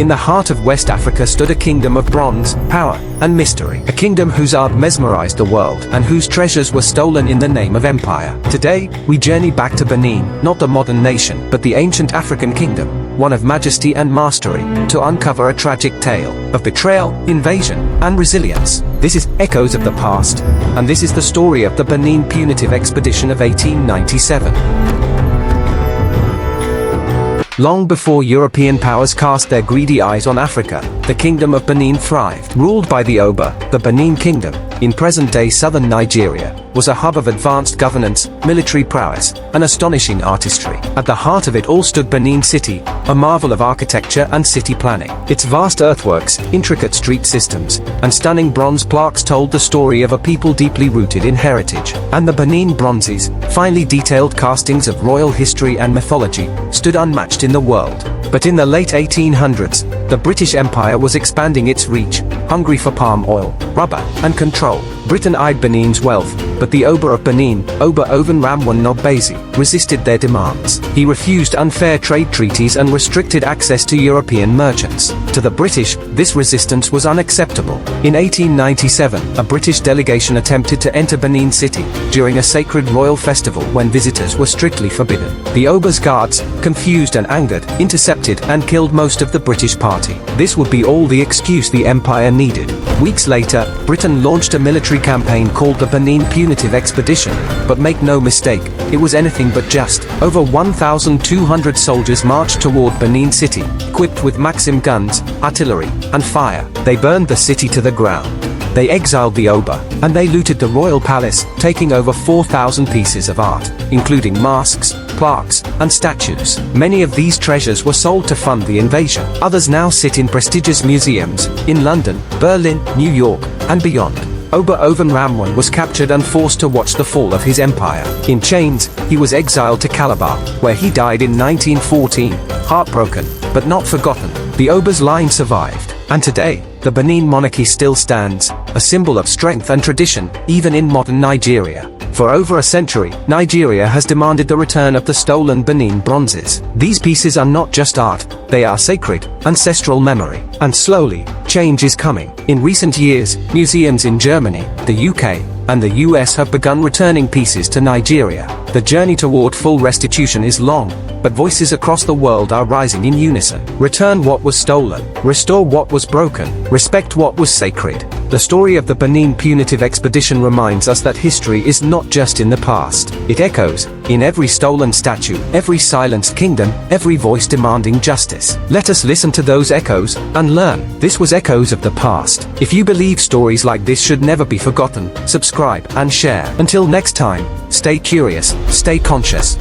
In the heart of West Africa stood a kingdom of bronze, power, and mystery. A kingdom whose art mesmerized the world, and whose treasures were stolen in the name of empire. Today, we journey back to Benin, not the modern nation, but the ancient African kingdom, one of majesty and mastery, to uncover a tragic tale of betrayal, invasion, and resilience. This is Echoes of the Past, and this is the story of the Benin punitive expedition of 1897. Long before European powers cast their greedy eyes on Africa, the Kingdom of Benin thrived. Ruled by the Oba, the Benin Kingdom, in present-day southern Nigeria, was a hub of advanced governance, military prowess, and astonishing artistry. At the heart of it all stood Benin City, a marvel of architecture and city planning. Its vast earthworks, intricate street systems, and stunning bronze plaques told the story of a people deeply rooted in heritage. And the Benin Bronzes, finely detailed castings of royal history and mythology, stood unmatched in the world. But in the late 1800s, the British Empire was expanding its reach, hungry for palm oil, rubber, and control. Britain eyed Benin's wealth, but the Oba of Benin, Oba Oven Ramwan Nobezi, resisted their demands. He refused unfair trade treaties and restricted access to European merchants. To the British, this resistance was unacceptable. In 1897, a British delegation attempted to enter Benin City during a sacred royal festival when visitors were strictly forbidden. The Oba's guards, confused and angered, intercepted and killed most of the British party. This would be all the excuse the empire needed. Weeks later, Britain launched a military campaign called the Benin Punitive Expedition, but make no mistake, it was anything but just. Over 1,200 soldiers marched toward Benin City, equipped with Maxim guns, artillery, and fire. They burned the city to the ground. They exiled the Oba, and they looted the royal palace, taking over 4,000 pieces of art, including masks, plaques, and statues. Many of these treasures were sold to fund the invasion. Others now sit in prestigious museums, in London, Berlin, New York, and beyond. Oba Oven Ramwan was captured and forced to watch the fall of his empire. In chains, he was exiled to Calabar, where he died in 1914, heartbroken, but not forgotten. The Oba's line survived, and today, the Benin monarchy still stands, a symbol of strength and tradition, even in modern Nigeria. For over a century, Nigeria has demanded the return of the stolen Benin Bronzes. These pieces are not just art, they are sacred, ancestral memory. And slowly, change is coming. In recent years, museums in Germany, the UK, and the US have begun returning pieces to Nigeria. The journey toward full restitution is long, but voices across the world are rising in unison. Return what was stolen, restore what was broken, respect what was sacred. The story of the Benin punitive expedition reminds us that history is not just in the past. It echoes in every stolen statue, every silenced kingdom, every voice demanding justice. Let us listen to those echoes and learn. This was Echoes of the Past. If you believe stories like this should never be forgotten, subscribe and share. Until next time, stay curious, stay conscious.